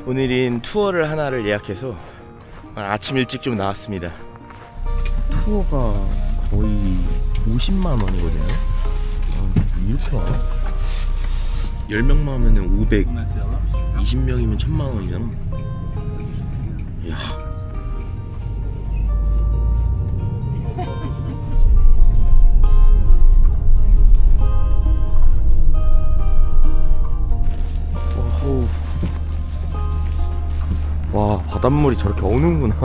오늘인 투어를 하나를 예약해서 아침 일찍 좀 나왔습니다. 투어가 거의 50만 원이거든요. 이렇게 많아? 10명만 하면 500, 20명이면 1000만 원이잖아. 이야. 와, 바닷물이 저렇게 오는구나.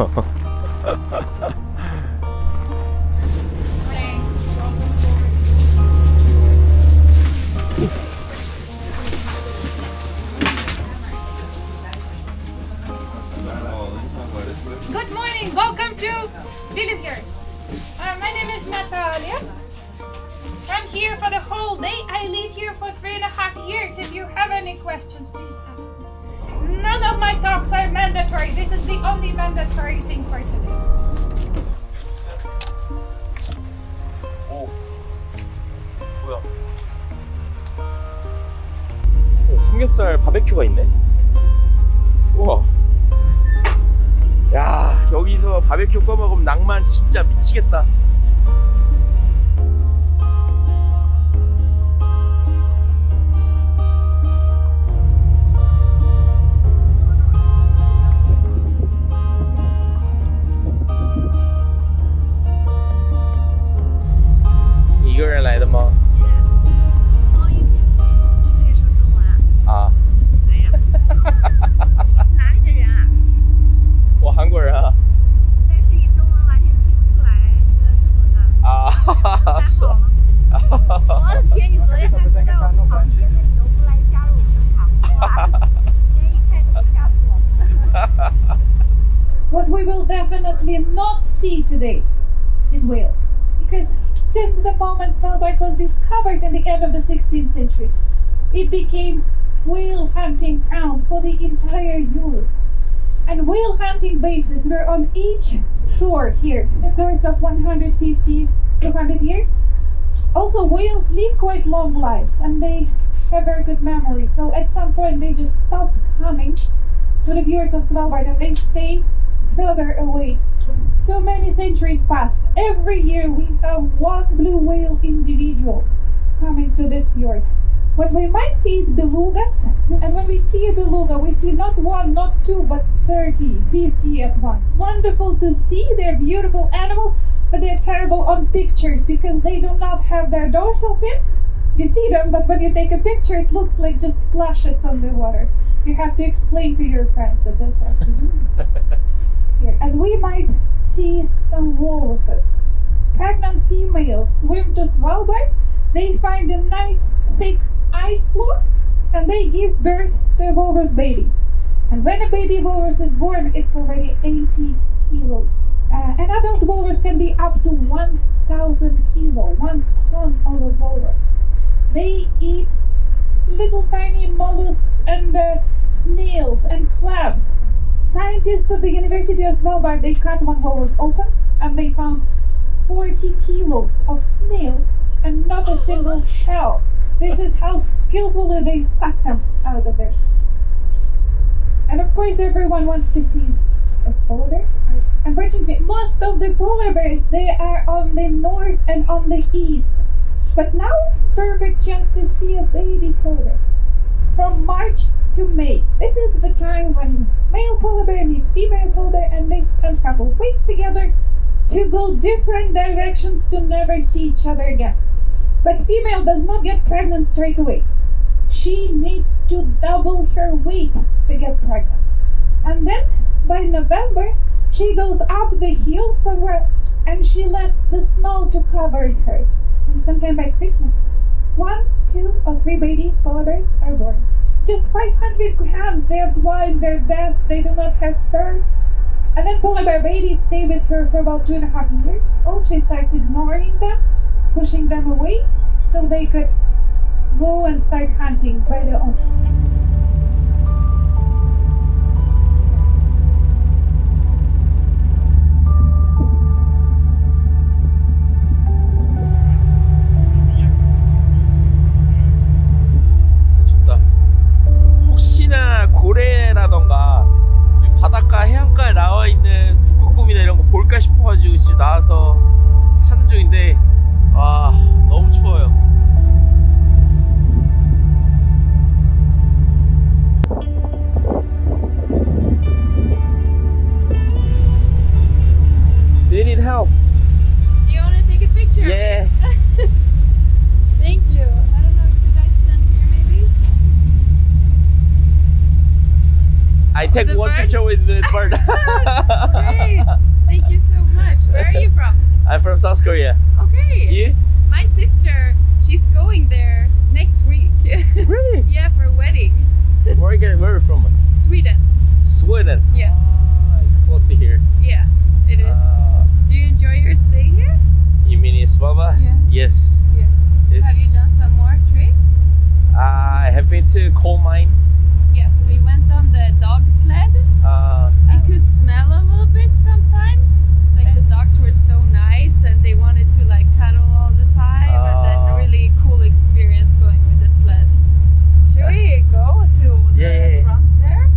Good morning, welcome to Live here. My name is Natalia. I'm here for the whole day. I live here for 3.5 years. If you have any questions, please ask me. None of my talks are mandatory. This is the only mandatory thing for today. 오, 뭐야? 삼겹살 바베큐가 있네. 우와. 야, 여기서 바베큐 꺼 먹으면 낭만 진짜 미치겠다.一个人来的吗？啊。你是哪里的人啊？我韩国人啊。但是你中文完全听不出来那个什么的。啊，是。我的天，你昨天还坐在我们旁边的，你都不来加入我们的谈话。今天一看你就吓死我们。What we will definitely not see today is whales. Because since the moment Svalbard was discovered in the end of the 16th century, it became whale hunting ground for the entire Europe. And whale hunting bases were on each shore here in the course of 150 to 100 years. Also, whales live quite long lives and they have very good memory. So at some point they just stopped coming to the fjords of Svalbard and they stay further away. So many centuries passed. Every year we have one blue whale individual coming to this fjord. What we might see is belugas, and when we see a beluga, we see not one, not two, but 30, 50 at once. Wonderful to see. They're beautiful animals, but they're terrible on pictures because they do not have their dorsal fin. You see them, but when you take a picture, it looks like just splashes on the water. You have to explain to your friends that those are here. And we might see some walruses. Pregnant females swim to Svalbard. They find a nice thick ice floor and they give birth to a walrus baby. And when a baby walrus is born, it's already 80 kilos. An adult walrus can be up to 1,000 kilo, 1 ton of a walrus. They eat little tiny mollusks and snails and crabs. Scientists at the University of Svalbard, they cut one walrus open and they found 40 kilos of snails and not a single shell. This is how skillfully they suck them out of there. And of course everyone wants to see a polar bear. Unfortunately, most of the polar bears, they are on the north and on the east. But now, perfect chance to see a baby polar bear. From March to May, this is the time when male polar bear meets female polar bear and they spend a couple of weeks together to go different directions to never see each other again. But female does not get pregnant straight away. She needs to double her weight to get pregnant. And then by November, she goes up the hill somewhere and she lets the snow to cover her. And sometime by Christmas, 1, 2, or 3 baby polar bears are born. Just 500 grams, they are blind, they're deaf, they do not have fur. And then polar bear babies stay with her for about 2.5 years. She starts ignoring them, pushing them away, so they could go and start hunting by their own. 진짜 춥다. 혹시나 고래라던가 take The one bird? picture with the bird. Great. Thank you so much. Where are you from? I'm from South Korea. Okay. You? My sister, she's going there next week. Really? Yeah, for a wedding. Where are you from? Sweden. Sweden. Yeah. Ah, it's close to here. Yeah, it is. Do you enjoy your stay here? You mean in Svava? Yeah. Yes. Yeah. It's, Have you done some more trips? I have been to coal mine. Yeah, we went on the dog sled. It could smell a little bit sometimes. Like the dogs were so nice and they wanted to like cuddle all the time, and then really cool experience going with the sled. Should we go to the Yeah. front there?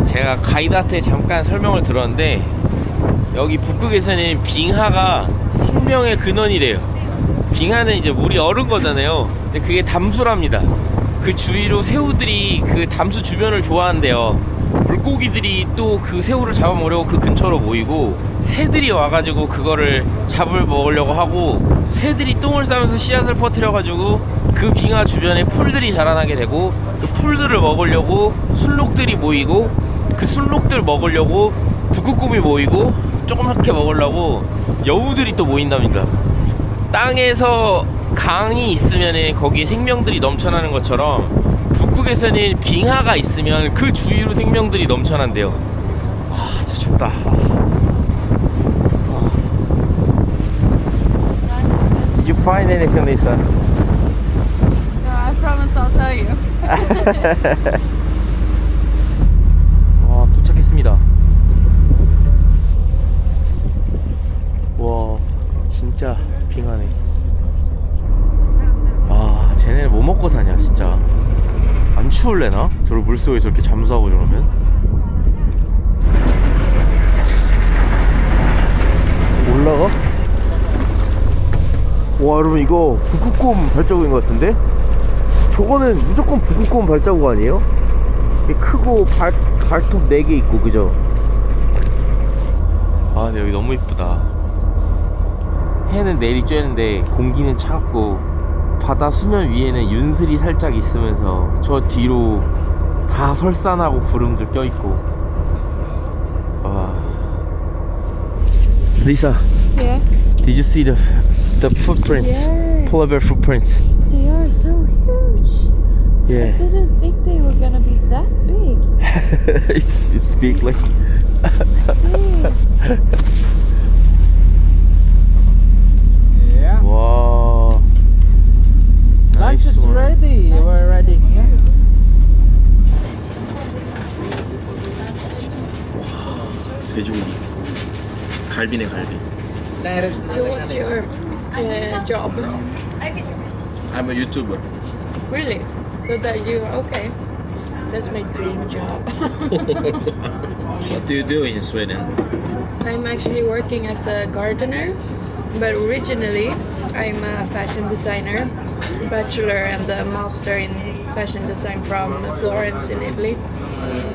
제가 가이드한테 잠깐 설명을 들었는데 여기 북극에서는 빙하가 생명의 근원이래요. 빙하는 이제 물이 얼은 거잖아요. 근데 그게 담수랍니다. 그 주위로 새우들이 그 담수 주변을 좋아한대요. 물고기들이 또 그 새우를 잡아먹으려고 그 근처로 모이고, 새들이 와가지고 그거를 먹으려고 하고, 새들이 똥을 싸면서 씨앗을 퍼뜨려가지고 그 빙하 주변에 풀들이 자라나게 되고, 그 풀들을 먹으려고 순록들이 모이고, 그 순록들 먹으려고 북극곰이 모이고, 조그맣게 먹으려고 여우들이 또 모인답니다. 땅에서 강이 있으면 거기에 생명들이 넘쳐나는 것처럼 북극에서는 빙하가 있으면 그 주위로 생명들이 넘쳐난대요. 와, 진짜 춥다. Did you find anything, Lisa? No, I promise I'll tell you. 와, 도착했습니다. 와, 진짜 빙하네. 아, 쟤네는 뭐 먹고 사냐 진짜. 안 추울래나? 저를 물속에 저렇게 잠수하고 저러면. 올라가? 와, 여러분 이거 북극곰 발자국인 것 같은데? 저거는 무조건 북극곰 발자국 아니에요? 이게 크고 발톱 4개 있고, 그죠? 아, 근데 여기 너무 이쁘다. 해는 내리 쬐는데 공기는 차갑고, 바다 수면 위에는 윤슬이 살짝 있으면서 저 뒤로 다 설산하고 구름도 껴있고. 와. Lisa, Yeah, did you see the footprints? Yes. Polar bear footprints. they are so huge. Yeah. I didn't think they were gonna be that big. it's big, like. Yeah. 와. Lunch is ready. We're ready. Yeah. 돼지고기. 갈비네, 갈비. So what's your job? I'm a YouTuber. Really? So that you okay? That's my dream job. What do you do in Sweden? I'm actually working as a gardener, but originally I'm a fashion designer, bachelor and a master in fashion design from Florence in Italy.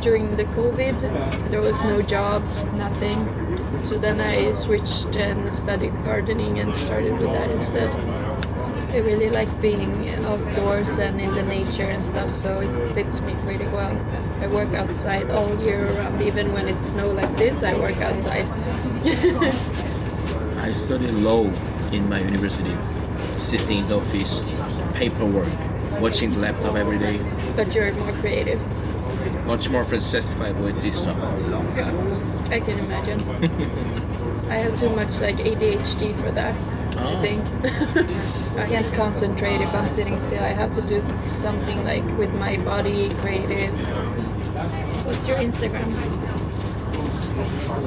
During the COVID, there was no jobs, nothing. So then I switched and studied gardening and started with that instead. I really like being outdoors and in the nature and stuff, so it fits me pretty well. I work outside all year round, even when it's snow like this, I work outside. I studied law in my university, sitting in the office, paperwork, watching the laptop every day. But you're more creative. Much more satisfied with this job. Yeah, I can imagine. I have too much like ADHD for that. I think I can't concentrate if I'm sitting still. I have to do something like with my body, creative. What's your Instagram?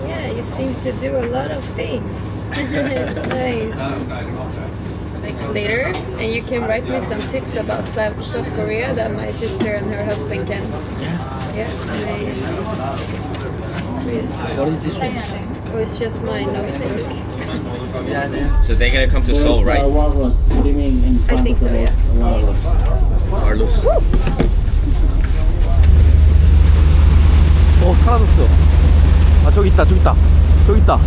Yeah, you seem to do a lot of things. Nice. Like later, and you can write me some tips about South Korea that my sister and her husband can. Yeah. What is this one? Oh, it's just my notebook. So they're gonna come to Seoul, right? I think so, yeah. Carlos. 사라졌어. 아, 저기 있다, 저기 있다, 저기 있다.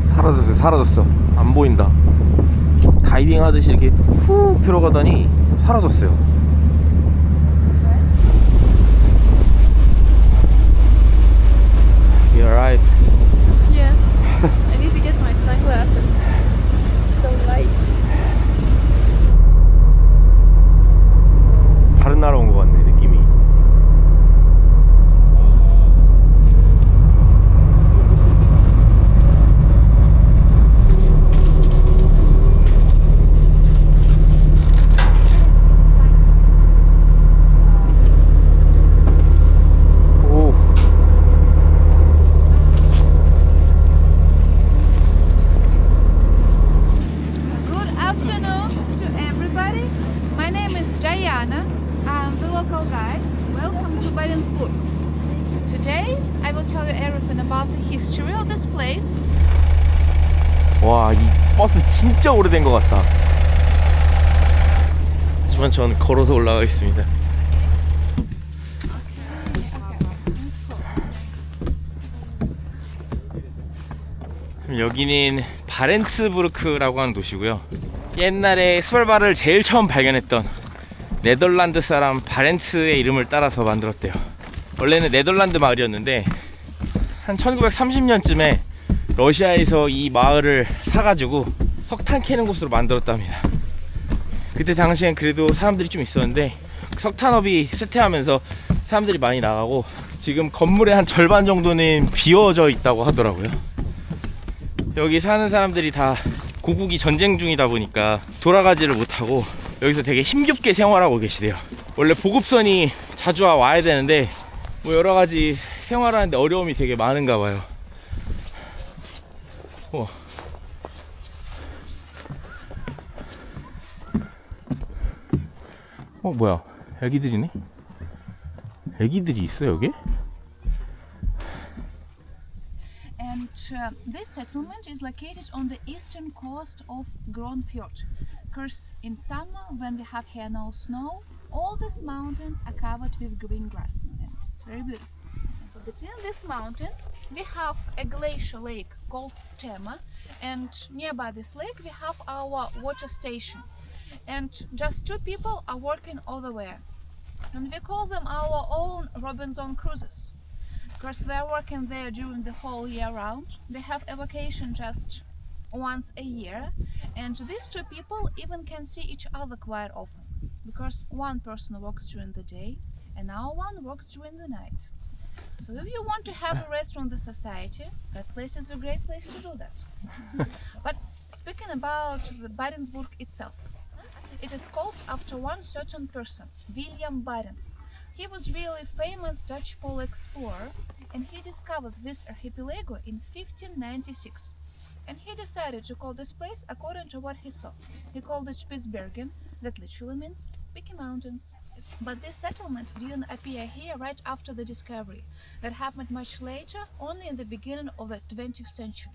사라졌어, 사라졌어. 안 보인다. 다이빙 하듯이 이렇게 훅 들어가더니 사라졌어요. You're right. Yeah. I need to get my sunglasses. It's so light. 다른 나라 온 것 같네, 느낌이. I'm the local guide. Welcome to Barentsburg. Today I will tell you everything about the history of this place. 와, 이 버스 진짜 오래된 것 같다. 하지만 전 걸어서 올라가겠습니다. 여기는 바렌츠부르크라고 하는 도시고요. 옛날에 스발바를 제일 처음 발견했던 네덜란드 사람 바렌츠의 이름을 따라서 만들었대요. 원래는 네덜란드 마을이었는데 한 1930년쯤에 러시아에서 이 마을을 사가지고 석탄 캐는 곳으로 만들었답니다. 그때 당시엔 그래도 사람들이 좀 있었는데 석탄업이 쇠퇴하면서 사람들이 많이 나가고 지금 건물의 한 절반 정도는 비워져 있다고 하더라고요. 여기 사는 사람들이 다 고국이 전쟁 중이다 보니까 돌아가지를 못하고 여기서 되게 힘겹게 생활하고 계시대요. 원래 보급선이 자주 와야 되는데 뭐 여러가지 생활하는데 어려움이 되게 많은가 봐요. 뭐야, 애기들이네? 애기들이 있어 여기? And this settlement is located on the eastern coast of Gronfjord. Because in summer, when we have here no snow, all these mountains are covered with green grass. And it's very beautiful. So between these mountains, we have a glacier lake called Stema. And nearby this lake, we have our water station. And just two people are working all the way. And we call them our own Robinson cruises. Because they're working there during the whole year round. They have a vacation just once a year, and these two people even can see each other quite often, because one person works during the day and our one works during the night. So if you want to have a rest from the society, that place is a great place to do that. But speaking about the Barentsburg itself, it is called after one certain person, William Barents. He was really famous Dutch pole explorer, and he discovered this archipelago in 1596. And he decided to call this place according to what he saw. He called it Spitzbergen, that literally means Peaky Mountains. But this settlement didn't appear here right after the discovery. That happened much later, only in the beginning of the 20th century.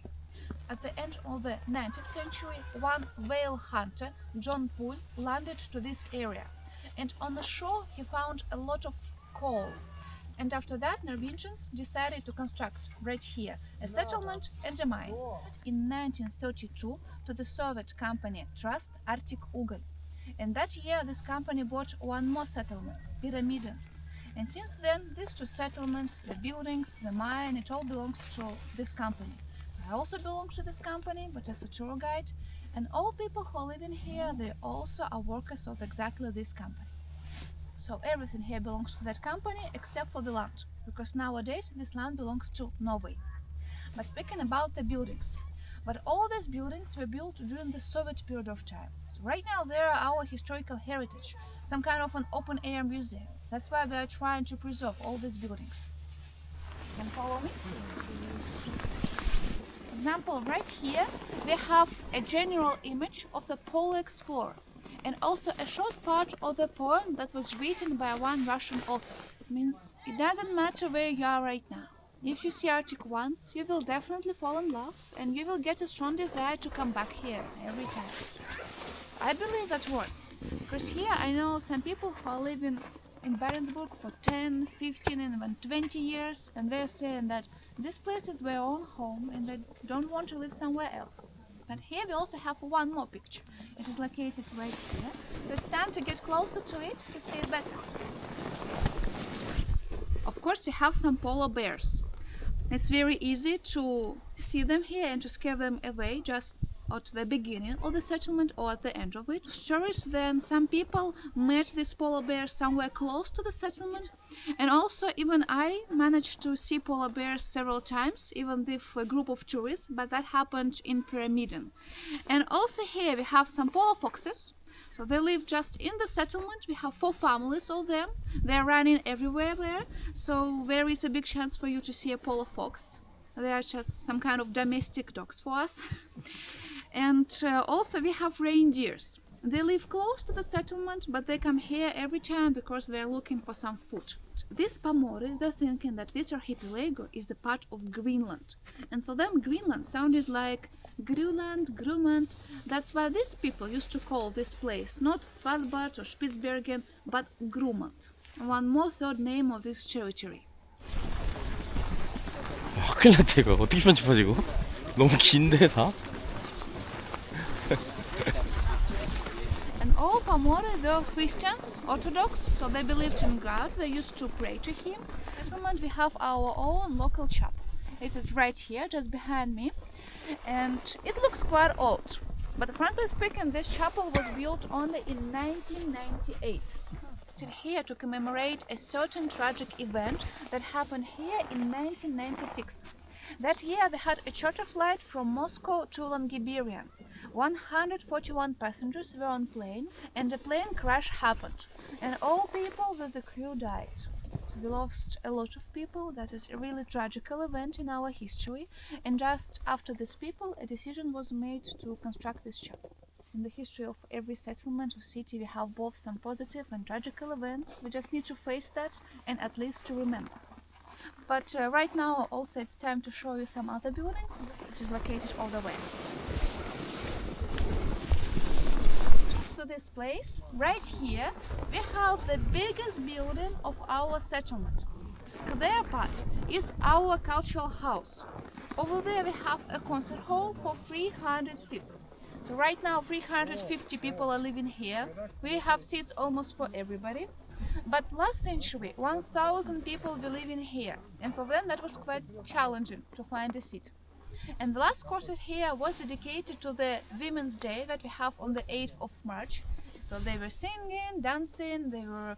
At the end of the 19th century, one whale hunter, John Poole, landed to this area. And on the shore, he found a lot of coal. And after that, Norwegians decided to construct right here a settlement and a mine. In 1932, to the Soviet company Trust Arctic Ugal. And that year, this company bought one more settlement, Pyramiden. And since then, these two settlements, the buildings, the mine, it all belongs to this company. I also belong to this company, but as a tour guide. And all people who live in here, they also are workers of exactly this company. So everything here belongs to that company except for the land, because nowadays this land belongs to Norway. But speaking about the buildings, but all these buildings were built during the Soviet period of time. So right now they are our historical heritage, some kind of an open air museum. That's why we are trying to preserve all these buildings. Can you follow me? For example, right here we have a general image of the Pole Explorer, and also a short part of the poem that was written by one Russian author. It means it doesn't matter where you are right now. If you see Arctic once, you will definitely fall in love and you will get a strong desire to come back here every time. I believe that works, because here I know some people who are living in Barentsburg for 10, 15 and even 20 years, and they're saying that this place is their own home and they don't want to live somewhere else. But here we also have one more picture. It is located right here, so it's time to get closer to it to see it better. Of course, we have some polar bears. It's very easy to see them here and to scare them away just at the beginning of the settlement or at the end of it. Stories then some people met this polar bear somewhere close to the settlement, and also even I managed to see polar bears several times, even with a group of tourists, but that happened in Pyramiden. And also here we have some polar foxes. So they live just in the settlement. We have 4 families of them. They're running everywhere there. So there is a big chance for you to see a polar fox. They are just some kind of domestic dogs for us. And also we have reindeers. They live close to the settlement, but they come here every time because they're looking for some food. These Pamori, they're thinking that this archipelago is a part of Greenland. And for them, Greenland sounded like Grönland, Grumland. That's why these people used to call this place not Svalbard or Spitsbergen, but Grumland. One more third name of this territory. 와, 큰일 났다 이거. 어떻게 편집하지 이거? 너무 긴데 다? And all Pamori were Christians, Orthodox, so they believed in God, they used to pray to Him. In settlement we have our own local chapel. It is right here, just behind me, and it looks quite old. But frankly speaking, this chapel was built only in 1998. Here to commemorate a certain tragic event that happened here in 1996. That year they had a charter flight from Moscow to Longiberian. 141 passengers were on plane and a plane crash happened, and all people with the crew died. We lost a lot of people. That is a really tragical event in our history, and just after this people a decision was made to construct this chapel. In the history of every settlement or city we have both some positive and tragical events. We just need to face that and at least to remember. But right now also it's time to show you some other buildings which is located all the way. To this place, right here, we have the biggest building of our settlement. Square part is our cultural house. Over there we have a concert hall for 300 seats. So right now 350 people are living here. We have seats almost for everybody. But last century 1,000 people were living here, and for them that was quite challenging to find a seat. And the last concert here was dedicated to the Women's Day that we have on the 8th of March. So they were singing, dancing, they were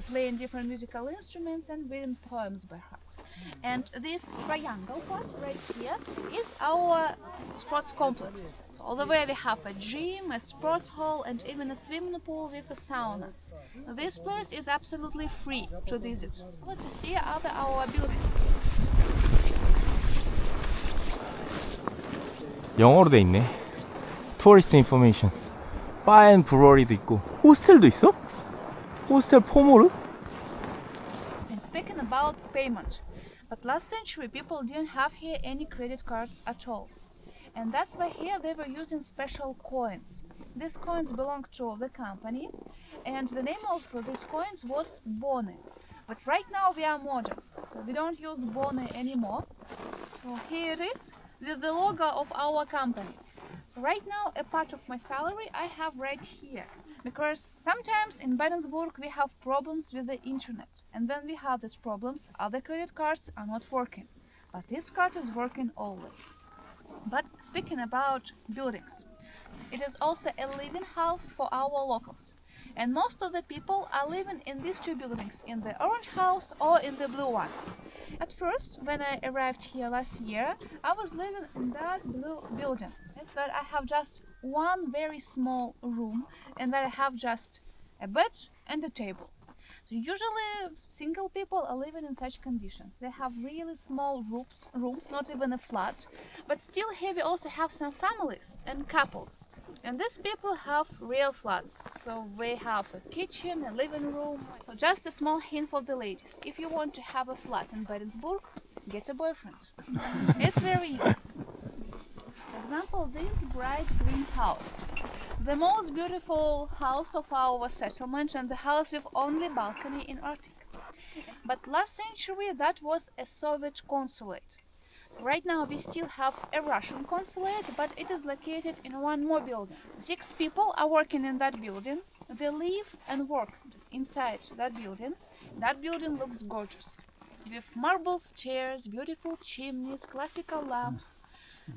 playing different musical instruments and reading poems by heart. And this triangle part right here is our sports complex. So all the way we have a gym, a sports hall and even a swimming pool with a sauna. This place is absolutely free to visit. What you see are our buildings. 영어로 돼 있네. Tourist information. Bar and brewery도 있고 호스텔도 있어? 호스텔 포모르? And speaking about payment, but last century people didn't have here any credit cards at all. And that's why here they were using special coins. These coins belong to the company, and the name of these coins was bone. But right now we are modern, so we don't use bone anymore. So here it is with the logo of our company. So right now a part of my salary I have right here, because sometimes in Barentsburg we have problems with the internet, and when we have these problems other credit cards are not working, but this card is working always. But speaking about buildings, it is also a living house for our locals, and most of the people are living in these two buildings, in the orange house or in the blue one. At first, when I arrived here last year, I was living in that blue building. It's where I have just one very small room and where I have just a bed and a table. So usually single people are living in such conditions. They have really small rooms, not even a flat. But still here we also have some families and couples. And these people have real flats. So they have a kitchen, a living room. So just a small hint for the ladies. If you want to have a flat in Barentsburg, get a boyfriend. It's very easy. For example, this bright green house. The most beautiful house of our settlement and the house with only balcony in Arctic. But last century that was a Soviet consulate. So right now we still have a Russian consulate, but it is located in one more building. 6 people are working in that building. They live and work just inside that building. That building looks gorgeous. With marble stairs, beautiful chimneys, classical lamps.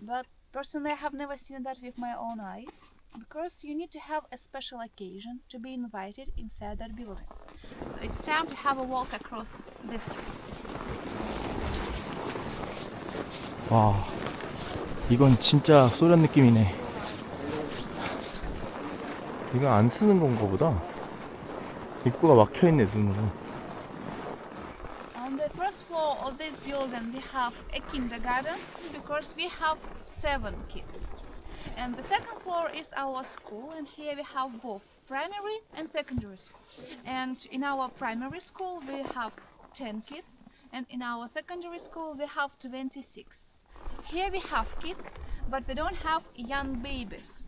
But personally I have never seen that with my own eyes. Because you need to have a special occasion to be invited inside that building. So it's time to have a walk across this street. 와, 이건 진짜 소련 느낌이네. 이거 안 쓰는 건가 보다. 입구가 막혀 있네, 눈으로. On the first floor of this building we have a kindergarten because we have 7 kids. And the second floor is our school, and here we have both primary and secondary school. And in our primary school we have 10 kids, and in our secondary school we have 26. So here we have kids, but we don't have young babies.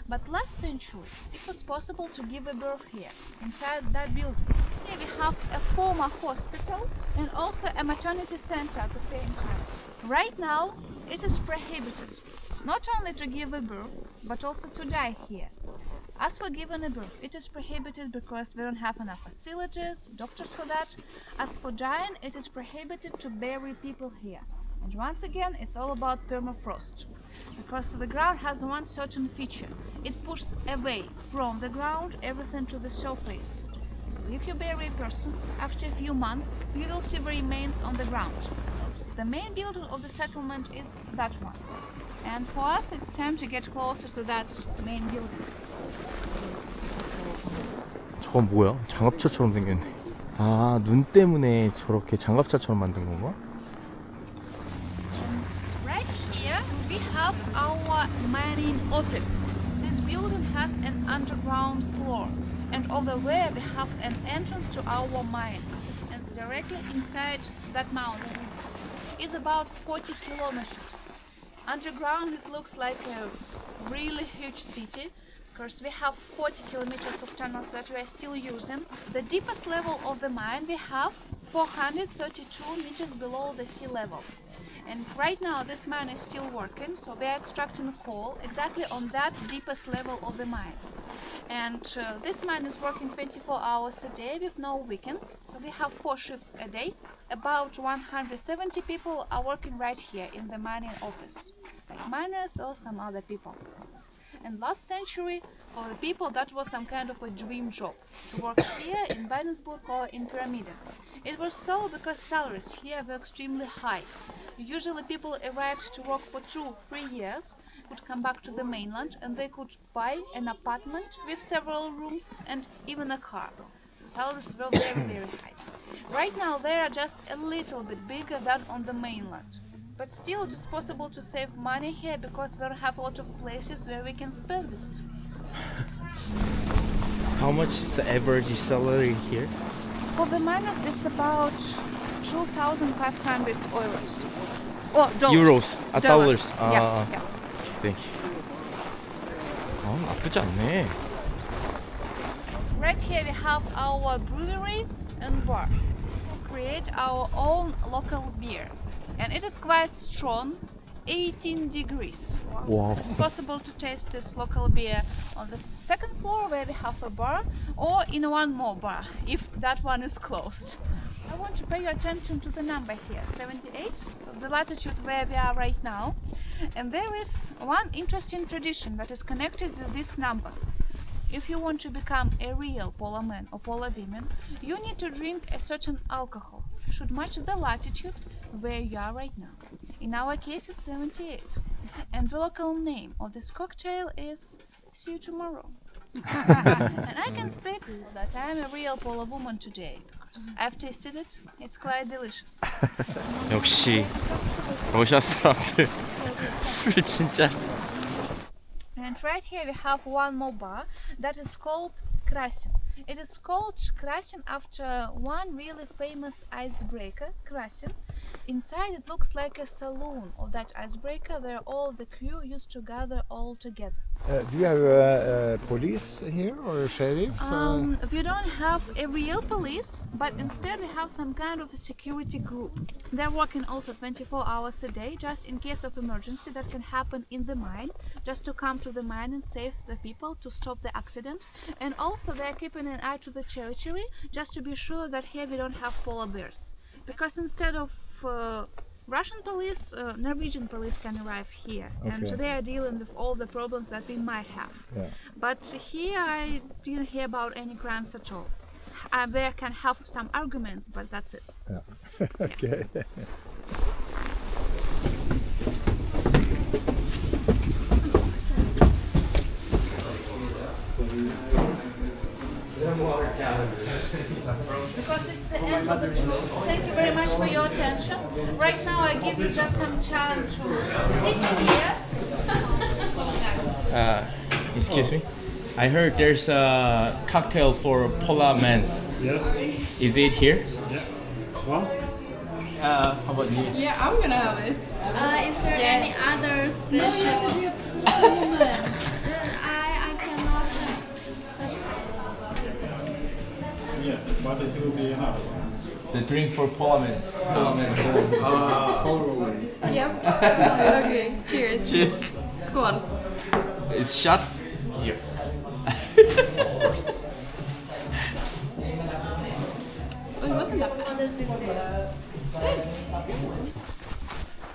But last century it was possible to give a birth here, inside that building. Here we have a former hospital and also a maternity center at the same time. Right now it is prohibited not only to give a birth, but also to die here. As for giving a birth, it is prohibited because we don't have enough facilities, doctors for that. As for dying, it is prohibited to bury people here. And once again, it's all about permafrost. Because the ground has one certain feature. It pushes away from the ground everything to the surface. So if you bury a person, after a few months, you will see the remains on the ground. The main building of the settlement is that one. And for us, it's time to get closer to that main building. 저건 뭐야? 장갑차처럼 생겼네. 아, 눈 때문에 저렇게 장갑차처럼 만든 건가? And right here, we have our mining office. This building has an underground floor. And over there, we have an entrance to our mine. And directly inside that mountain is about 40 kilometers. Underground it looks like a really huge city because we have 40 kilometers of tunnels that we are still using. The deepest level of the mine we have 432 meters below the sea level. And right now this mine is still working, so we are extracting coal exactly on that deepest level of the mine. And this mine is working 24 hours a day with no weekends, so we have 4 shifts a day. About 170 people are working right here in the mining office, like miners or some other people. And last century, for the people that was some kind of a dream job, to work here in Barentsburg or in Pyramiden. It was so because salaries here were extremely high. Usually people arrived to work for 2-3 years, could come back to the mainland, and they could buy an apartment with several rooms and even a car. Salaries were very, very high. Right now they are just a little bit bigger than on the mainland. But still it is possible to save money here because we have a lot of places where we can spend this money. How much is the average salary here? For the miners it's about 2,500 euros. Oh, dollars. Euros. Dollars. Yeah, yeah. Thank you. 나쁘지 않네. Right here we have our brewery and bar. Create our own local beer. And it is quite strong, 18 degrees. Wow. It's possible to taste this local beer on the second floor where we have a bar, or in one more bar, if that one is closed. I want to pay your attention to the number here, 78, so the latitude where we are right now. And there is one interesting tradition that is connected with this number. If you want to become a real polar man or polar woman, you need to drink a certain alcohol. It should match the latitude where you are right now. In our case it's 78. And the local name of this cocktail is See You Tomorrow. And I can speak that I'm a real polo woman today because I've tasted it. It's quite delicious. 역시 러시아 사람들 술 진짜. And right here we have one more bar that is called Krasin. It is called Krasin after one really famous icebreaker, Krasin. Inside it looks like a saloon of that icebreaker where all the crew used to gather all together. Do you have police here or a sheriff? We don't have a real police, but instead we have some kind of a security group. They're working also 24 hours a day, just in case of emergency that can happen in the mine, just to come to the mine and save the people, to stop the accident. And also they're keeping an eye to the territory, just to be sure that here we don't have polar bears. Because instead of Russian police, Norwegian police can arrive here, and Okay. they are dealing with all the problems that we might have. Yeah. But here I didn't hear about any crimes at all. They can have some arguments, but that's it. Yeah. Okay. Because it's the end of the tour. Thank you very much for your attention. Right now I give you just some time to sit here. Excuse me. I heard there's a cocktail for polar men. Yes. Is it here? Yeah. Well, How about you? Yeah, I'm gonna have it. Is there any other special? I cannot have such. yes, but it will be another one. The drink for polar men. Yep. Okay, cheers. Cheers. Skål. It's shot. Yes. Oh, it wasn't that bad.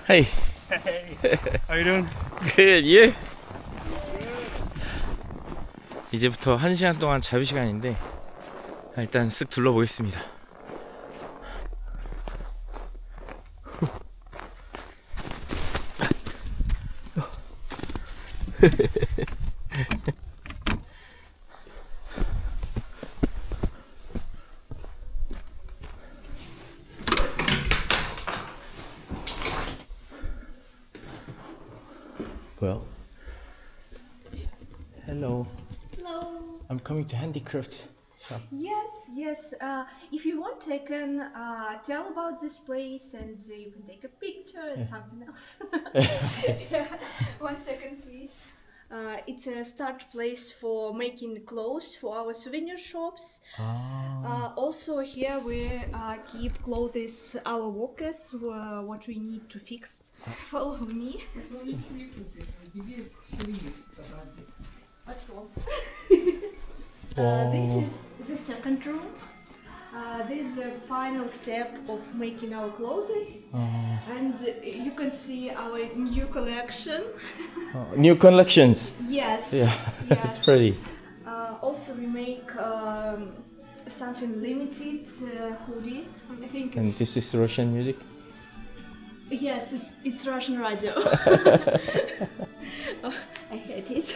Hey. How you doing? Good, you? 이제부터 1시간 동안 자유 시간인데 일단 쓱 둘러보겠습니다. Well, hello. Hello. I'm coming to handicraft shop. Yes. If you want, I can tell about this place and you can take a picture and something else. Yeah. 1 second, please. It's a start place for making clothes for our souvenir shops. Also, here we keep clothes our workers what we need to fix. Follow me. This is the second room. This is the final step of making our clothes, and you can see our new collection. New collections. Yes. Yeah, it's pretty. Also, we make something limited hoodies. I think And it's this is Russian music. yes, it's Russian radio. Oh, I hate it.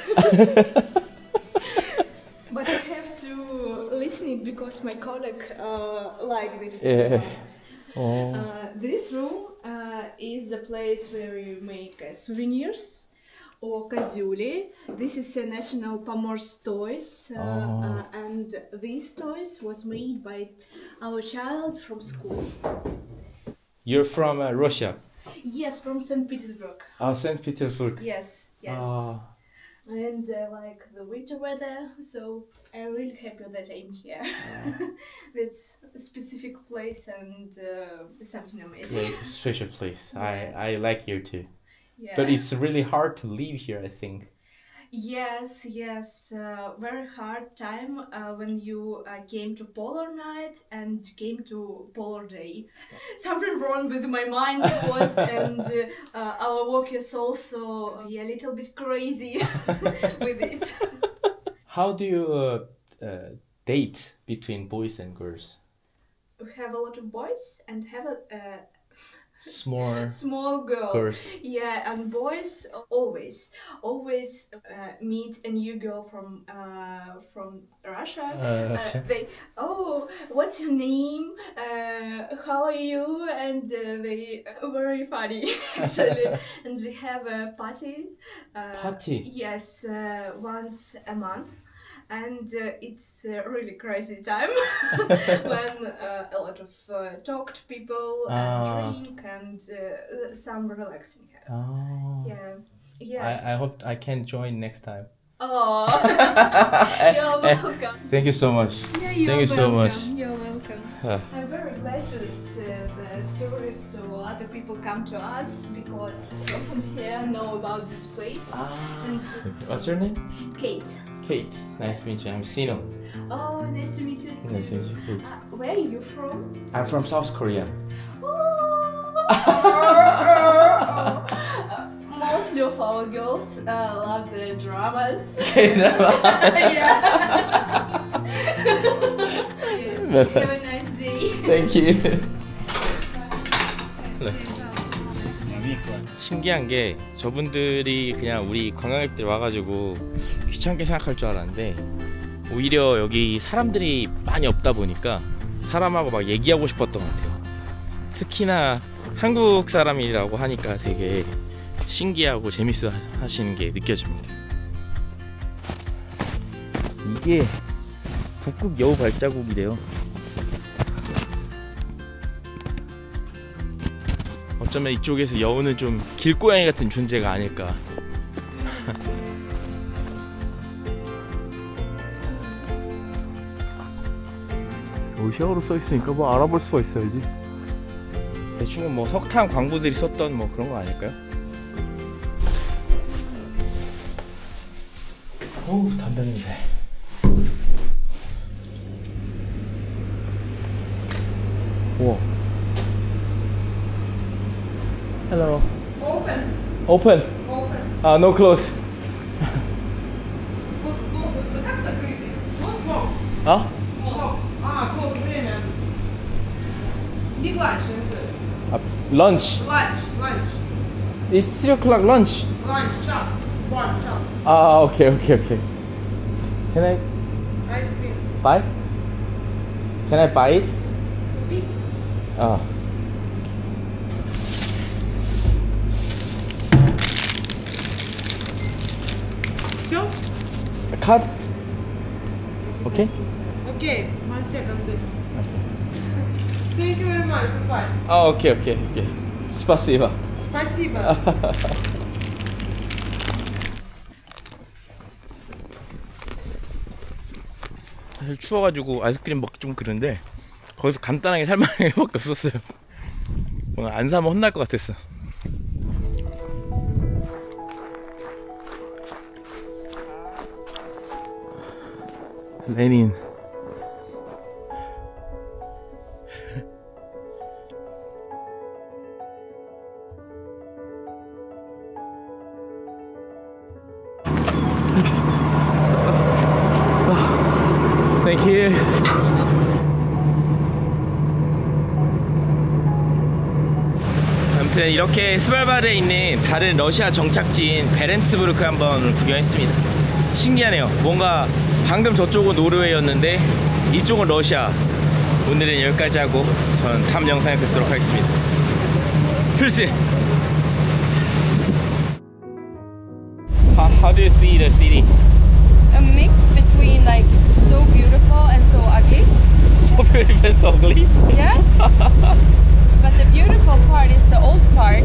But I have to listen it because my colleague like this. Yeah. Oh. This room is the place where you make souvenirs or kazuli. This is a national Pomor's toys, and these toys was made by our child from school. You're from Russia. Yes, from St. Petersburg. Oh, St. Petersburg. Yes. Oh. And like the winter weather, so I'm really happy that I'm here. It's a specific place and something Yeah, amazing. it's a special place. Yes. I like here too. Yeah. But it's really hard to live here, I think. Yes, very hard time when you came to Polar Night and came to Polar Day. Something wrong with my mind was, and our work is also a little bit crazy with it. How do you date between boys and girls? We have a lot of boys and have small girl. girls. Yeah, and boys always meet a new girl from Russia. They, oh, what's your name? How are you? And they very funny actually. And we have a party. Party? Yes, once a month. And it's a really crazy time when a lot of talked people and drink and some relaxing happen. Oh. Yeah. Yes. I hope I can join next time. Oh, you're welcome. Thank you so much. Yeah, you're Thank you so much. You're welcome. I'm very glad that the tourists or other people come to us because person here know about this place. And What's your name? Kate. Kate. Nice to meet you. I'm Sino. Oh, nice to meet you too. Nice to meet you, Kate. Where are you from? I'm from South Korea. Mostly of our girls love the dramas. K-drama. Yeah. Yes. Have a nice day. Thank you. 신기한 게 저분들이 그냥 우리 관광객들 와가지고 귀찮게 생각할 줄 알았는데 오히려 여기 사람들이 많이 없다 보니까 사람하고 막 얘기하고 싶었던 것 같아요. 특히나 한국 사람이라고 하니까 되게 신기하고 재밌어 하시는 게 느껴집니다. 이게 북극 여우 발자국이래요. 어쩌면 이쪽에서 여우는 좀 길고양이 같은 존재가 아닐까. 러시아어로 써있으니까 뭐 알아볼 수가 있어야지. 대충은 뭐 석탄 광부들이 썼던 뭐 그런 거 아닐까요? 어우, 담배 냄새. 우와. Hello. Open. Open. Open. No close. Как закрытый? Вот. 어? Клуб, время. Big lunch. Lunch. Lunch. It's 3 o'clock lunch. Lunch, час. 1 час. Okay. Can I Ice cream. buy? Can I buy it? Купить? Все? A card? Okay? Okay. 1 second, please. Thank you very much. Goodbye. Okay. Спасибо. Спасибо. 사실 추워가지고 아이스크림 먹기 좀 그런데 거기서 간단하게 살만한 게밖에 없었어요. 오늘 안 사면 혼날 것 같았어. 레닌. Thank you. 아무튼 이렇게 스발바드에 있는 다른 러시아 정착지인 베렌츠부르크 한번 구경했습니다. 신기하네요. 뭔가 방금 저쪽은 노르웨이였는데 이쪽은 러시아. 오늘은 여기까지 하고 저는 다음 영상에서 뵙도록 하겠습니다. 필수. How do you see the city? A mix between like so beautiful and so ugly. So beautiful, so ugly. Yeah. But the beautiful part is the old part